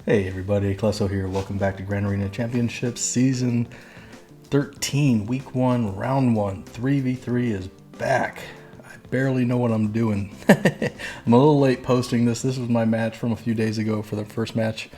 Hey everybody, Klesso here. Welcome back to Grand Arena Championships Season 13, Week 1, Round 1. 3v3 is back. I barely know what I'm doing. I'm a little late posting this. This was my match from a few days ago for the first match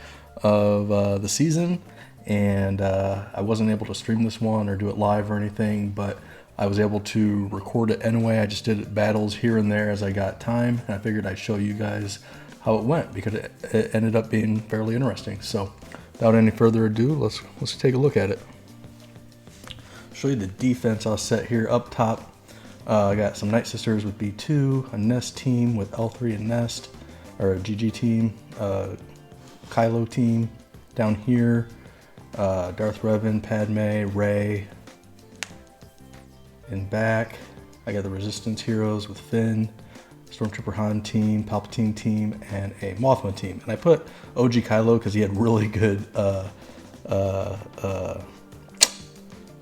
of the season. And I wasn't able to stream this one or do it live or anything, but I was able to record it anyway. I just did battles here and there as I got time. And I figured I'd show you guys how it went because it ended up being fairly interesting. So without any further ado, let's take a look at it. Show you the defense I'll set here. Up top, I got some Night Sisters with B2, a Nest team with L3 and Nest, or a GG team, Kylo team. Down here, Darth Revan, Padme, Rey. In back, I got the Resistance heroes with Finn, Stormtrooper Han team, Palpatine team, and a Mothma team. And I put OG Kylo because he had really good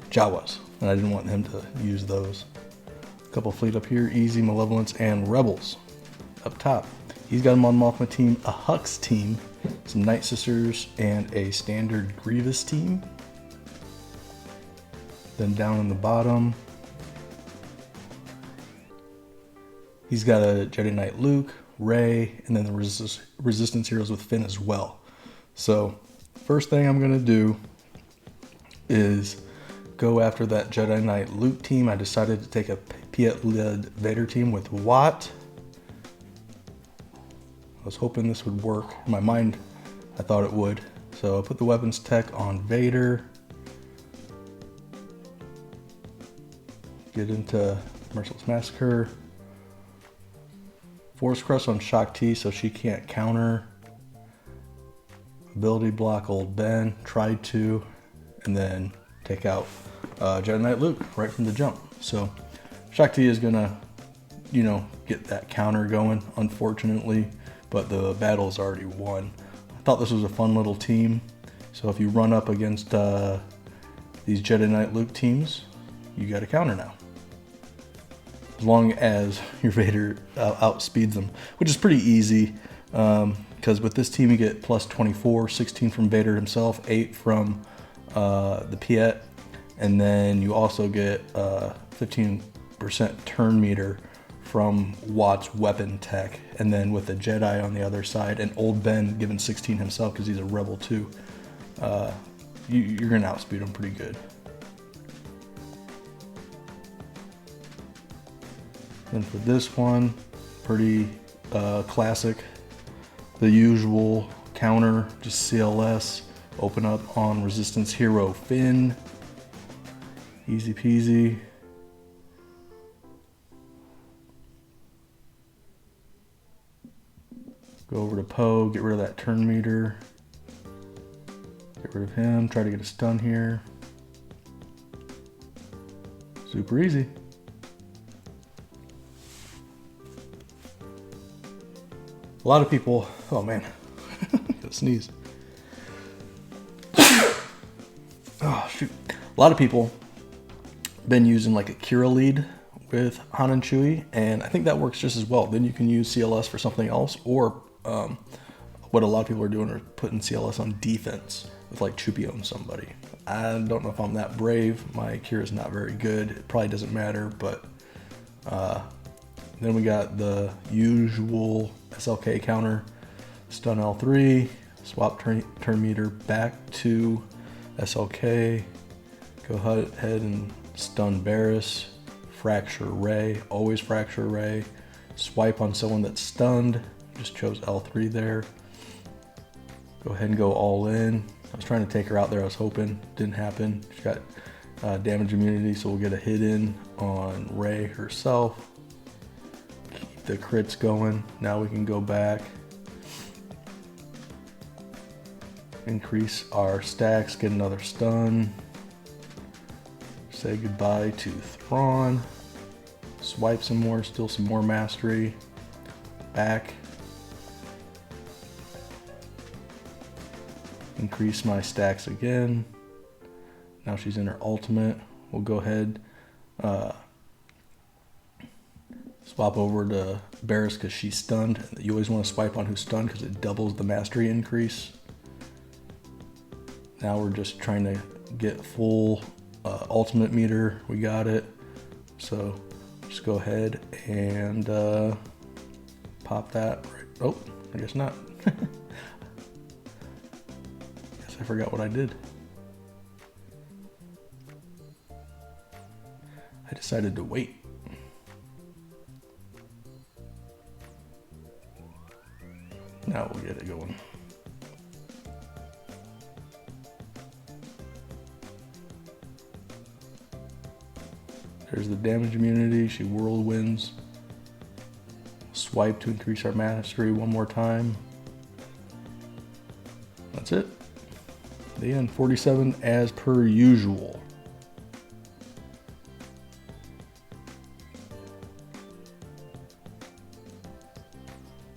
Jawas, and I didn't want him to use those. A couple fleet up here, Easy, Malevolence, and Rebels up top. He's got a Mon Mothma team, a Hux team, some Night Sisters, and a standard Grievous team. Then down in the bottom, he's got a Jedi Knight Luke, Rey, and then the Resistance heroes with Finn as well. So first thing I'm going to do is go after that Jedi Knight Luke team. I decided to take a Piet-led Vader team with Watt. I was hoping this would work. In my mind, I thought it would. So I put the weapons tech on Vader. Get into Merciless Massacre. Force Crush on Shaak Ti so she can't counter. Ability block Old Ben. Tried to. And then take out Jedi Knight Luke right from the jump. So Shaak Ti is going to, get that counter going, unfortunately. But the battle's already won. I thought this was a fun little team. So if you run up against these Jedi Knight Luke teams, you got a counter now. As long as your Vader outspeeds them, which is pretty easy. Because with this team you get plus 24, 16 from Vader himself, 8 from the Piet, and then you also get 15% turn meter from Watt's weapon tech, and then with the Jedi on the other side, and Old Ben given 16 himself because he's a rebel too, you're going to outspeed him pretty good. Then for this one, pretty classic, the usual counter, just CLS, open up on Resistance hero Finn, easy peasy. Go over to Poe, get rid of that turn meter, get rid of him, try to get a stun here. Super easy. A lot of people, oh man, gotta sneeze. Oh shoot. A lot of people been using like a Kira lead with Han and Chewie, and I think that works just as well. Then you can use CLS for something else, or what a lot of people are doing are putting CLS on defense with like Chupio and somebody. I don't know if I'm that brave. My Kira is not very good. It probably doesn't matter, but then we got the usual SLK counter, stun L3, swap turn meter back to SLK, go ahead and stun Barriss, fracture Rey, always fracture Rey, swipe on someone that's stunned, just chose L3 there, go ahead and go all in. I was trying to take her out there, I was hoping, didn't happen. She's got damage immunity, so we'll get a hit in on Rey herself. Keep the crits going. Now we can go back, increase our stacks, get another stun, say goodbye to Thrawn, swipe some more, steal some more mastery, back, increase my stacks again. Now she's in her ultimate. We'll go ahead, swap over to Barriss because she's stunned. You always want to swipe on who's stunned because it doubles the mastery increase. Now we're just trying to get full ultimate meter. We got it. So just go ahead and pop that. Right. Oh, I guess not. Guess I forgot what I did. I decided to wait. Now we'll get it going. There's the damage immunity. She whirlwinds. Swipe to increase our mastery one more time. That's it. The end. 47 as per usual.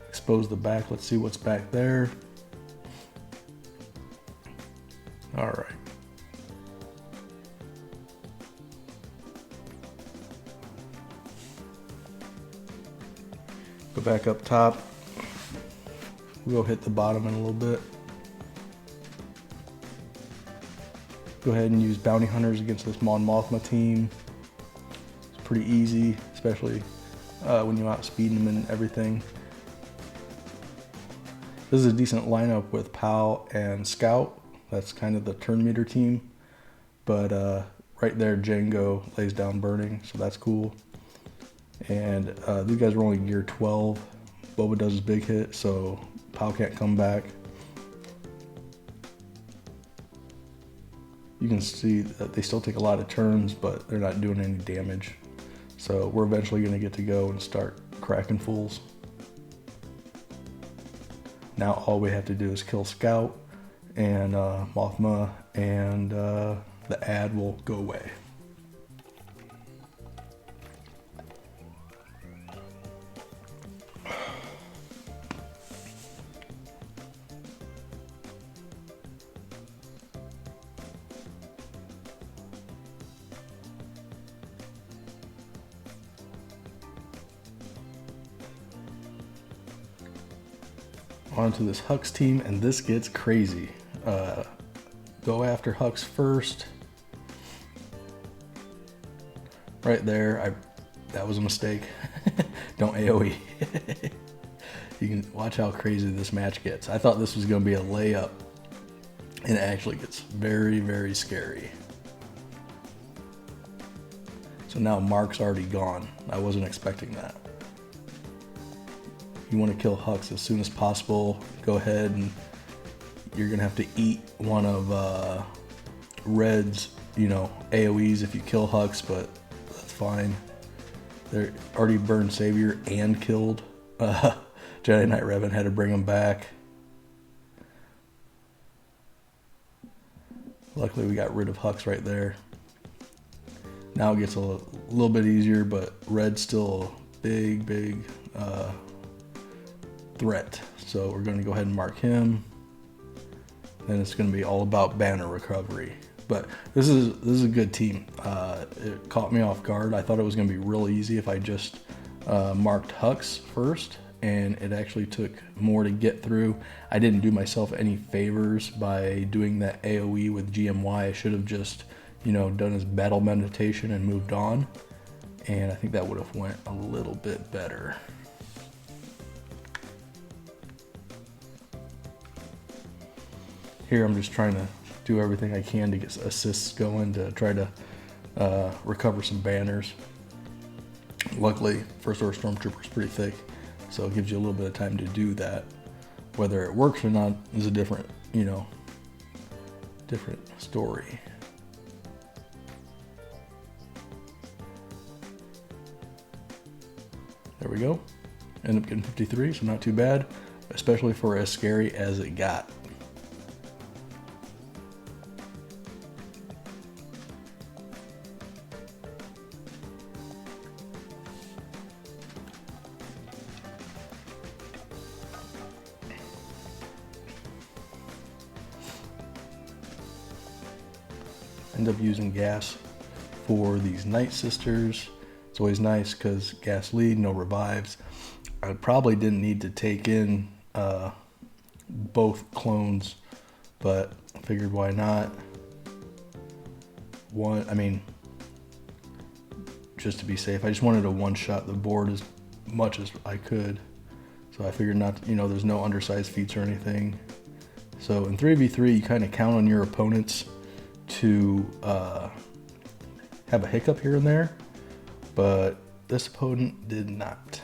Expose the back. Let's see what's back there. All right. Go back up top. We'll hit the bottom in a little bit. Go ahead and use bounty hunters against this Mon Mothma team. It's pretty easy, especially when you outspeed them and everything. This is a decent lineup with Pal and Scout. That's kind of the turn meter team. But right there, Django lays down burning, so that's cool. And these guys are only gear 12. Boba does his big hit, so Pal can't come back. You can see that they still take a lot of turns, but they're not doing any damage. So we're eventually going to get to go and start cracking fools. Now all we have to do is kill Scout and Mothma, and the ad will go away. Onto this Hux team, and this gets crazy. Go after Hux first. Right there, that was a mistake. Don't AoE. You can watch how crazy this match gets. I thought this was going to be a layup, and it actually gets very, very scary. So now Mark's already gone. I wasn't expecting that. You want to kill Hux as soon as possible. Go ahead, and you're gonna have to eat one of Red's, AoEs if you kill Hux, but that's fine. They're already burned Savior and killed Jedi Knight Revan. Had to bring him back. Luckily, we got rid of Hux right there. Now it gets a little bit easier, but Red's still a big threat. So we're going to go ahead and mark him. Then it's going to be all about banner recovery. But this is a good team. It caught me off guard. I thought it was going to be real easy if I just marked Hux first, and it actually took more to get through. I didn't do myself any favors by doing that AoE with GMY. I should have just, done his battle meditation and moved on. And I think that would have went a little bit better. Here I'm just trying to do everything I can to get assists going to try to recover some banners. Luckily, First Order Stormtrooper is pretty thick, so it gives you a little bit of time to do that. Whether it works or not is a different story. There we go. End up getting 53, so not too bad, especially for as scary as it got. End up using gas for these Night Sisters. It's always nice because gas lead, no revives. I probably didn't need to take in both clones, but Figured why not. Just to be safe, I just wanted to one-shot the board as much as I could. So I figured not, there's no undersized feats or anything. So in 3v3, you kind of count on your opponents to have a hiccup here and there, but this opponent did not.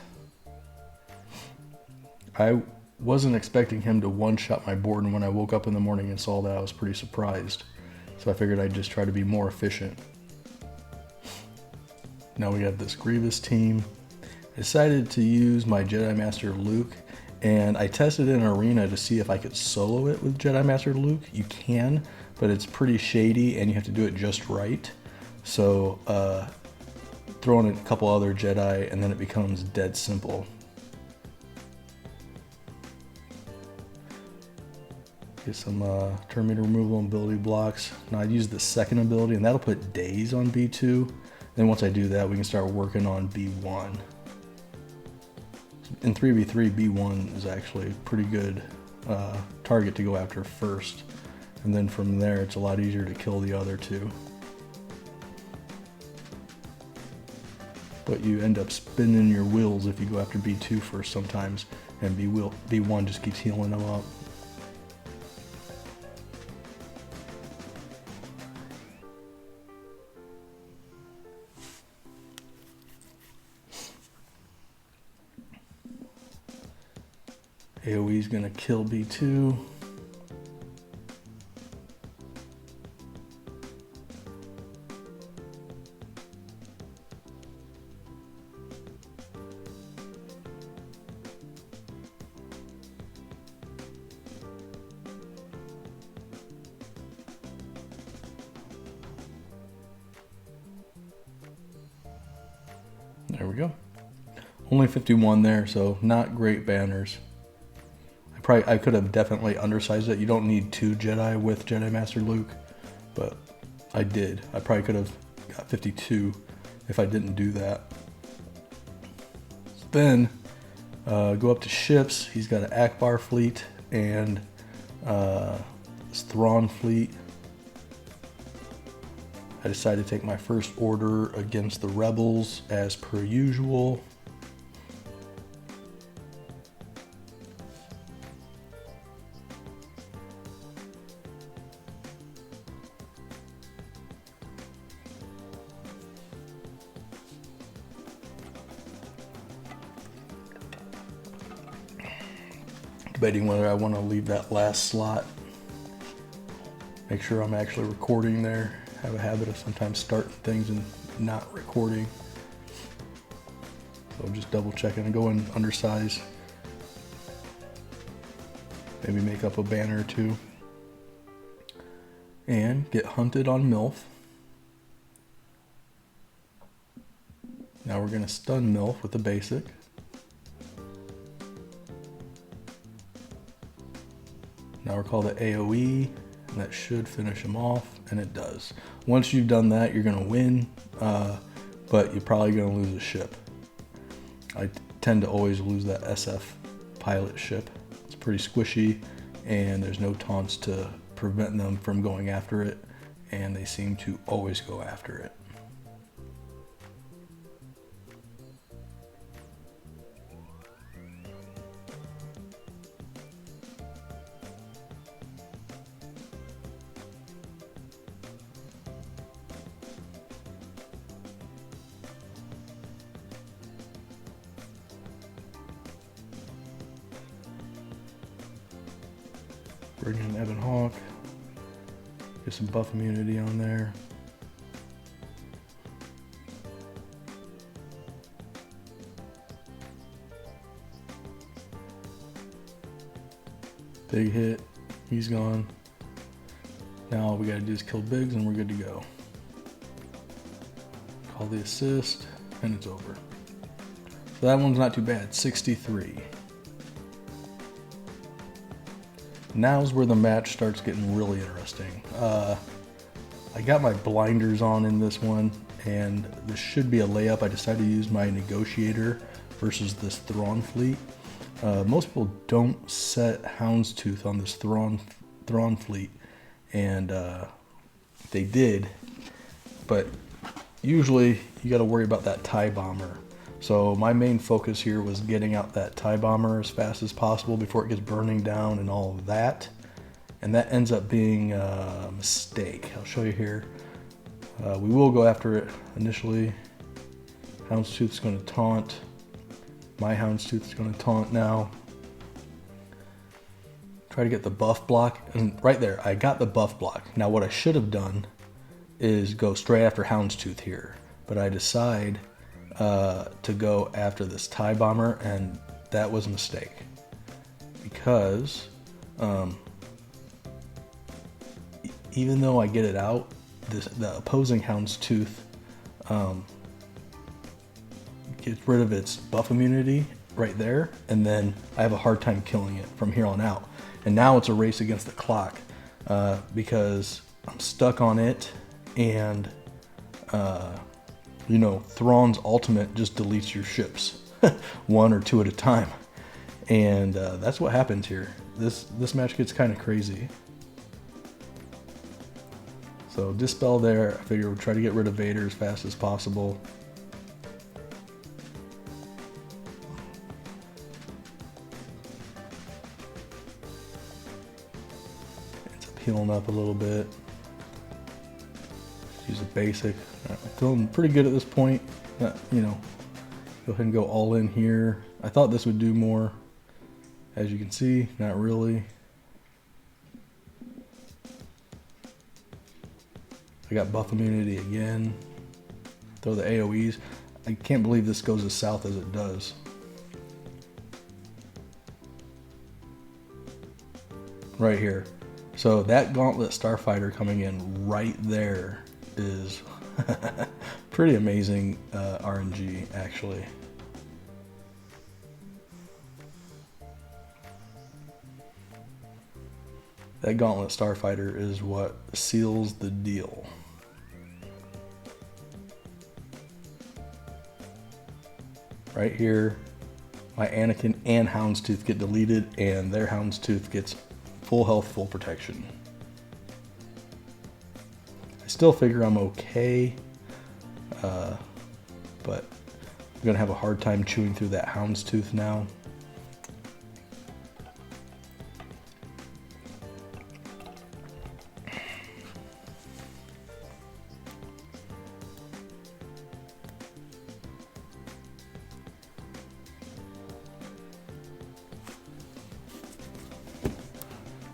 I wasn't expecting him to one-shot my board, and when I woke up in the morning and saw that, I was pretty surprised. So I figured I'd just try to be more efficient. Now we have this Grievous team. I decided to use my Jedi Master Luke, and I tested in Arena to see if I could solo it with Jedi Master Luke. You can, but it's pretty shady and you have to do it just right. So throw in a couple other Jedi and then it becomes dead simple. Get some Terminator removal and ability blocks. Now I use the second ability and that'll put days on B2. Then once I do that, we can start working on B1. In 3v3, B1 is actually a pretty good target to go after first. And then from there, it's a lot easier to kill the other two. But you end up spinning your wheels if you go after B2 first sometimes, and B1 just keeps healing them up. AoE's gonna kill B2. There we go. Only 51 there, so not great banners. I could have definitely undersized it. You don't need 2 Jedi with Jedi Master Luke, but I did. I probably could have got 52 if I didn't do that. Then go up to ships. He's got an Akbar fleet and this Thrawn fleet. I decided to take my first order against the rebels as per usual. Debating whether I want to leave that last slot. Make sure I'm actually recording there. Have a habit of sometimes starting things and not recording. So just double checking and go in undersize. Maybe make up a banner or two. And get hunted on MILF. Now we're going to stun MILF with the basic. Now we're called the AoE, and that should finish him off, and it does. Once you've done that, you're gonna win, but you're probably gonna lose a ship. I tend to always lose that SF pilot ship. It's pretty squishy, and there's no taunts to prevent them from going after it, and they seem to always go after it. Bring in Ebon Hawk, get some buff immunity on there. Big hit, he's gone. Now all we gotta do is kill Biggs and we're good to go. Call the assist and it's over. So that one's not too bad, 63. Now's where the match starts getting really interesting. I got my blinders on in this one, and this should be a layup. I decided to use my Negotiator versus this Thrawn fleet. Most people don't set Houndstooth on this Thrawn fleet, and they did. But usually you got to worry about that TIE bomber. So my main focus here was getting out that TIE bomber as fast as possible before it gets burning down and all of that. And that ends up being a mistake. I'll show you here. We will go after it initially. Houndstooth's going to taunt. My Houndstooth's going to taunt now. Try to get the buff block. And right there, I got the buff block. Now what I should have done is go straight after Houndstooth here. But I decide to go after this TIE bomber, and that was a mistake. Because even though I get it out, the opposing Houndstooth gets rid of its buff immunity right there, and then I have a hard time killing it from here on out. And now it's a race against the clock because I'm stuck on it, and you know, Thrawn's ultimate just deletes your ships one or two at a time, and that's what happens here. This match gets kind of crazy. So Dispel there. I figure we'll try to get rid of Vader as fast as possible. Ends up healing up a little bit. Use a basic. I'm feeling pretty good at this point. You know, go ahead and go all in here. I thought this would do more. As you can see, not really. I got buff immunity again. Throw the AoEs. I can't believe this goes as south as it does. Right here. So that Gauntlet Starfighter coming in right there is pretty amazing RNG, actually. That Gauntlet Starfighter is what seals the deal. Right here, my Anakin and Houndstooth get deleted, and their Houndstooth gets full health, full protection. I still figure I'm okay, but I'm gonna have a hard time chewing through that Houndstooth now.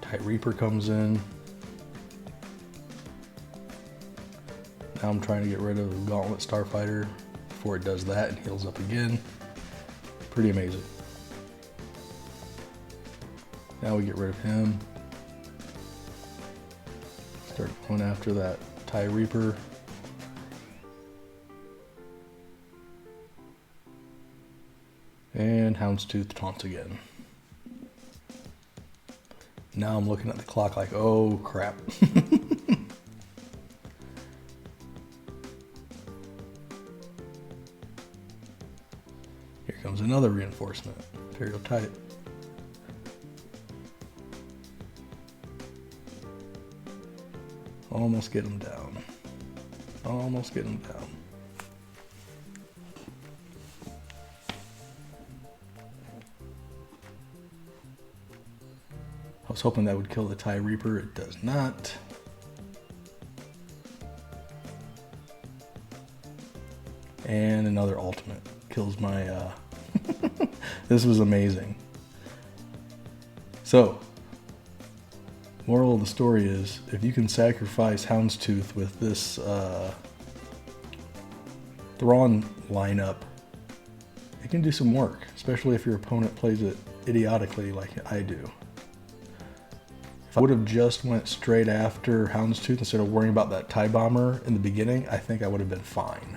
TIE Reaper comes in. Now I'm trying to get rid of the Gauntlet Starfighter before it does that and heals up again. Pretty amazing. Now we get rid of him. Start going after that TIE Reaper. And Houndstooth taunts again. Now I'm looking at the clock like, oh crap. Here comes another reinforcement. Imperial type. Almost get him down. Almost get him down. I was hoping that would kill the TIE Reaper. It does not. And another ultimate kills my... This was amazing. So, moral of the story is, if you can sacrifice Houndstooth with this Thrawn lineup, it can do some work, especially if your opponent plays it idiotically like I do. If I would have just went straight after Houndstooth instead of worrying about that TIE Bomber in the beginning, I think I would have been fine.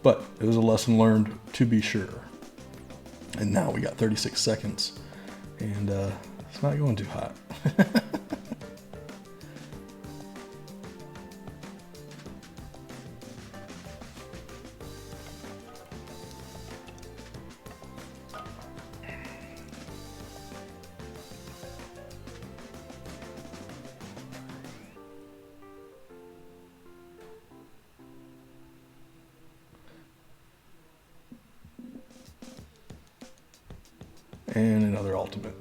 But it was a lesson learned, to be sure. And now we got 36 seconds, and it's not going too hot. and another ultimate.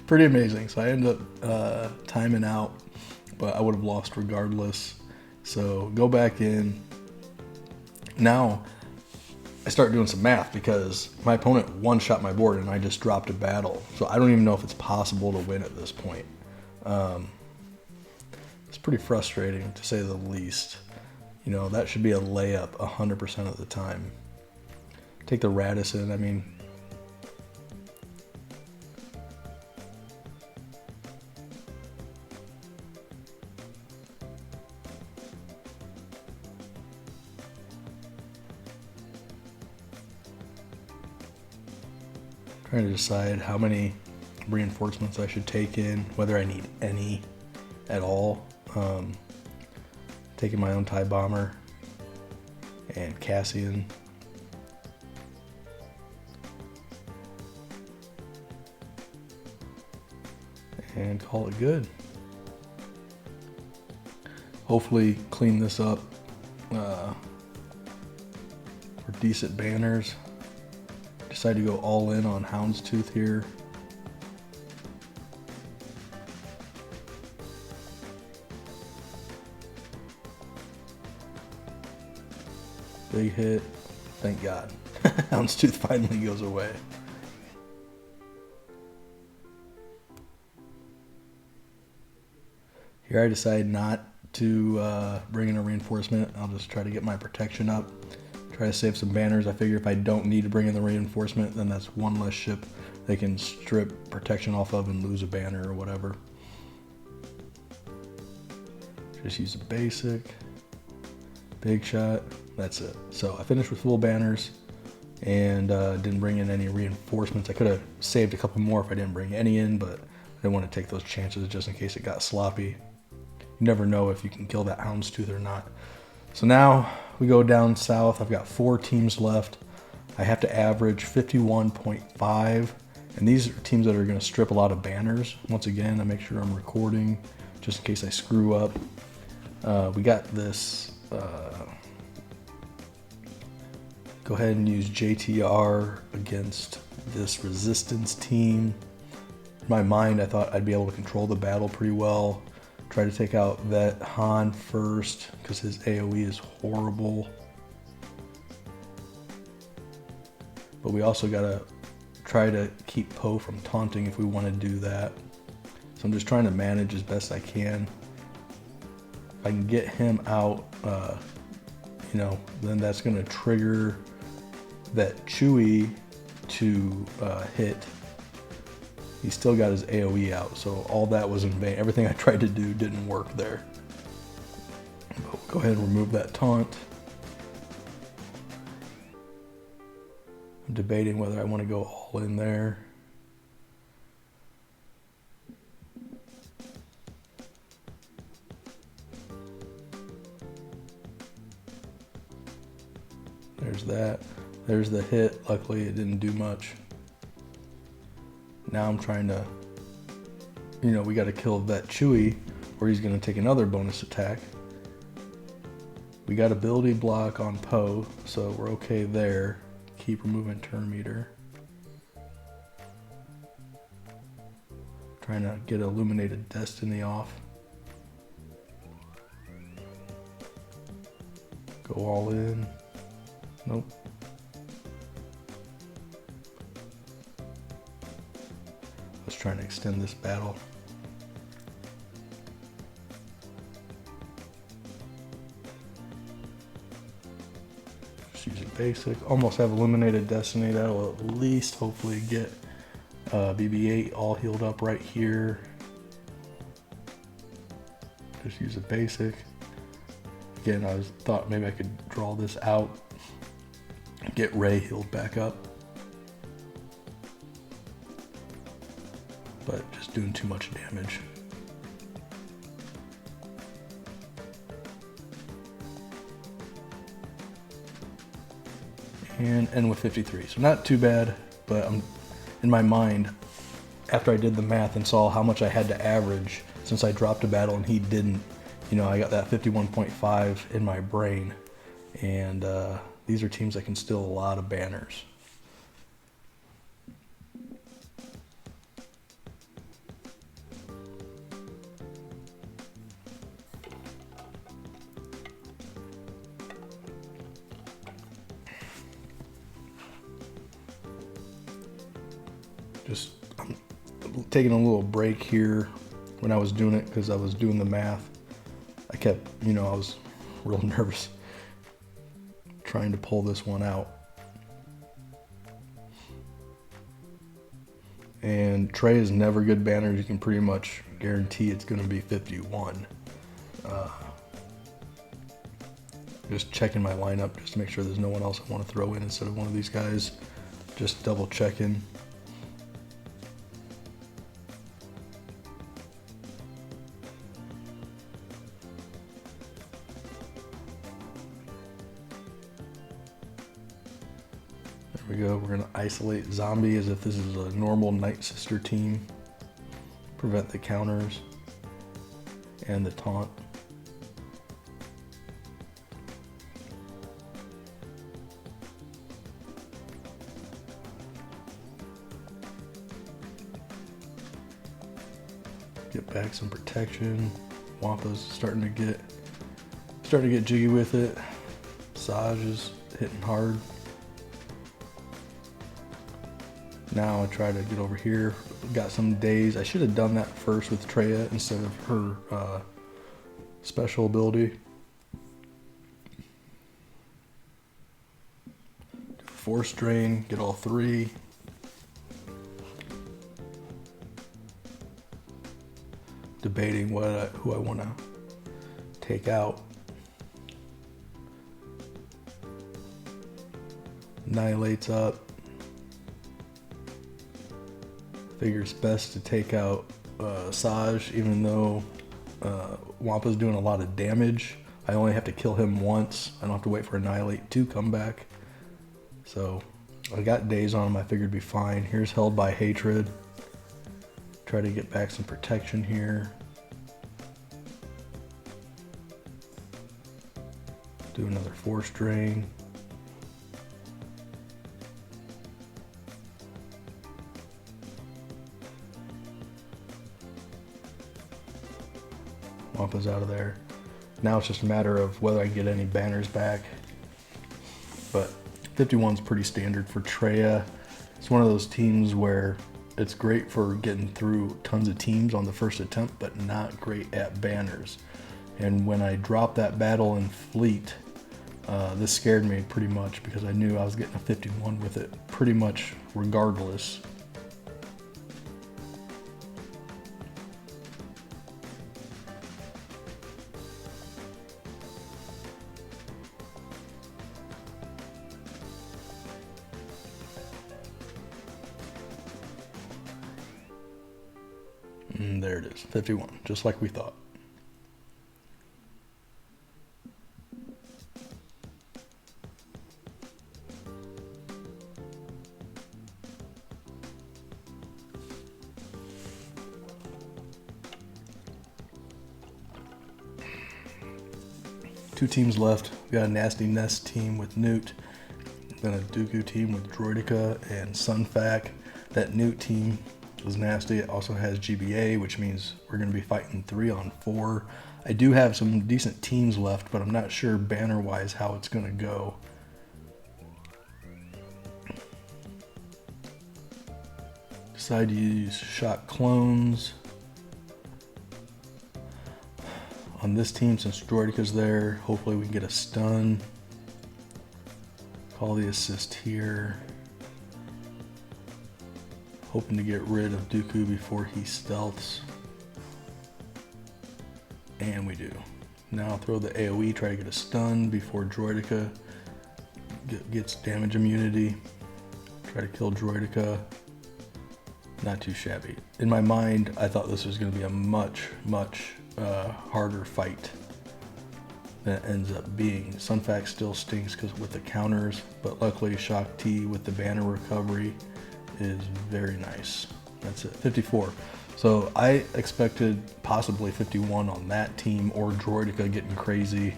Pretty amazing. So I ended up timing out, but I would have lost regardless. So go back in. Now I start doing some math because my opponent one-shot my board and I just dropped a battle. So I don't even know if it's possible to win at this point. It's pretty frustrating to say the least. You know, that should be a layup 100% of the time. Take the Radisson, I mean. Trying to decide how many reinforcements I should take in, whether I need any at all. Taking my own TIE bomber and Cassian. And call it good. Hopefully clean this up for decent banners. Decide to go all in on Houndstooth here. Big hit, thank God. Houndstooth finally goes away. Here I decide not to bring in a reinforcement. I'll just try to get my protection up. Try to save some banners. I figure if I don't need to bring in the reinforcement, then that's one less ship they can strip protection off of and lose a banner or whatever. Just use a basic. Big shot. That's it. So I finished with full banners and didn't bring in any reinforcements. I could have saved a couple more if I didn't bring any in, but I didn't want to take those chances just in case it got sloppy. You never know if you can kill that Houndstooth or not. So now we go down south. I've got 4 teams left. I have to average 51.5. And these are teams that are going to strip a lot of banners. Once again, I make sure I'm recording just in case I screw up. We got this. Go ahead and use JTR against this resistance team. In my mind, I thought I'd be able to control the battle pretty well. Try to take out Vet Han first because his AoE is horrible. But we also gotta try to keep Poe from taunting if we want to do that. So I'm just trying to manage as best I can. If I can get him out, you know, then that's gonna trigger that Chewie to hit. He still got his AoE out, so all that was in vain. Everything I tried to do didn't work there. But we'll go ahead and remove that taunt. I'm debating whether I want to go all in there. There's that. There's the hit. Luckily it didn't do much. Now I'm trying to, you know, we got to kill that Chewie or he's going to take another bonus attack. We got ability block on Poe, so we're okay there. Keep removing turn meter. Trying to get Illuminated Destiny off. Go all in. Nope. Let's try and extend this battle. Just using basic. Almost have Illuminated Destiny. That'll at least hopefully get BB-8 all healed up right here. Just use a basic. Again, I thought maybe I could draw this out. Get Rey healed back up. But just doing too much damage. And end with 53. So not too bad, but I'm in my mind, after I did the math and saw how much I had to average since I dropped a battle and he didn't, you know, I got that 51.5 in my brain. And these are teams that can steal a lot of banners. Just I'm taking a little break here when I was doing it because I was doing the math. I kept, I was real nervous trying to pull this one out. And Trey is never good banners. You can pretty much guarantee it's going to be 51. Just checking my lineup just to make sure there's no one else I want to throw in instead of one of these guys. Just double checking. There we go. We're going to isolate Zombie as if this is a normal Night Sister team. Prevent the counters and the taunt. Get back some protection. Wampa's starting to get jiggy with it. Saj is hitting hard. Now I try to get over here. Got some days. I should have done that first with Traya instead of her special ability. 4 drain, get all 3. Debating who I want to take out. Annihilate's up. Figures best to take out Saj, even though Wampa's doing a lot of damage. I only have to kill him once. I don't have to wait for Annihilate to come back. So I got days on him. I figured it'd be fine. Here's Held by Hatred. Try to get back some protection here. Do another Force Drain. Wampa's out of there. Now it's just a matter of whether I can get any banners back. But 51's pretty standard for Traya. It's one of those teams where it's great for getting through tons of teams on the first attempt, but not great at banners. And when I dropped that battle in Fleet, this scared me pretty much because I knew I was getting a 51 with it pretty much regardless. And there it is, 51, just like we thought. Two teams left. We got a Nasty Nest team with Newt, then a Dooku team with Droideka and Sunfac. That Newt team is nasty. It also has GBA, which means we're going to be fighting 3-on-4. I do have some decent teams left, but I'm not sure banner-wise how it's going to go. Decide to use Shock Clones on this team since Droideka's there. Hopefully we can get a stun. Call the assist here. Hoping to get rid of Dooku before he stealths. And we do. Now throw the AoE, try to get a stun before Droideka gets damage immunity. Try to kill Droideka. Not too shabby. In my mind, I thought this was going to be a much harder fight than it ends up being. Sunfac still stinks because with the counters, but luckily Shock T with the banner recovery is very nice. That's it, 54. So I expected possibly 51 on that team or Droideka getting crazy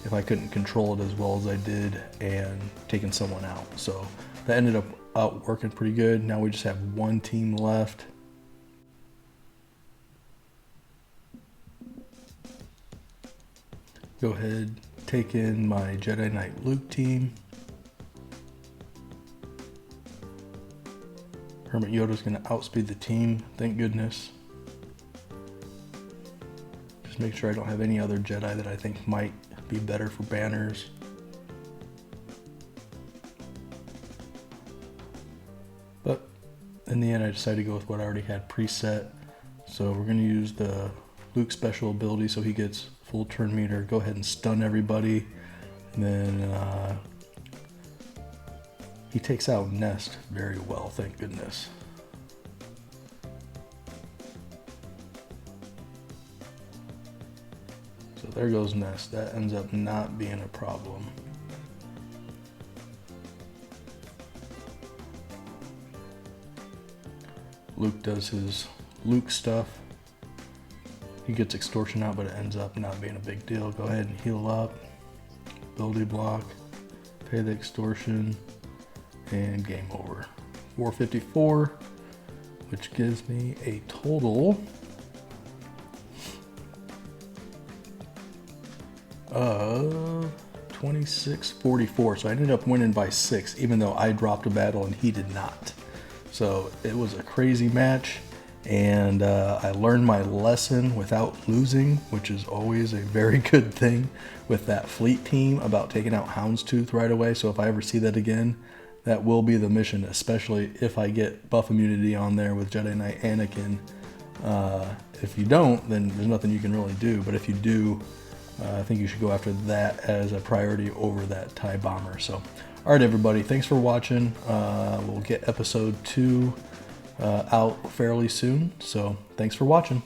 if I couldn't control it as well as I did and taking someone out. So that ended up out working pretty good. Now we just have one team left. Go ahead, take in my Jedi Knight Luke team. Hermit Yoda's going to outspeed the team, thank goodness. Just make sure I don't have any other Jedi that I think might be better for banners. But in the end, I decided to go with what I already had preset. So we're going to use the Luke special ability so he gets full turn meter. Go ahead and stun everybody. And then he takes out Nest very well, thank goodness. So there goes Nest. That ends up not being a problem. Luke does his Luke stuff. He gets extortion out, but it ends up not being a big deal. Go ahead and heal up. Ability block. Pay the extortion. And game over. 454, which gives me a total of 26-44. So I ended up winning by 6, even though I dropped a battle and he did not. So it was a crazy match, and I learned my lesson without losing, which is always a very good thing with that fleet team, about taking out Houndstooth right away. So if I ever see that again, that will be the mission, especially if I get buff immunity on there with Jedi Knight Anakin. If you don't, then there's nothing you can really do. But if you do, I think you should go after that as a priority over that TIE Bomber. So, all right, everybody, thanks for watching. We'll get episode 2 out fairly soon. So thanks for watching.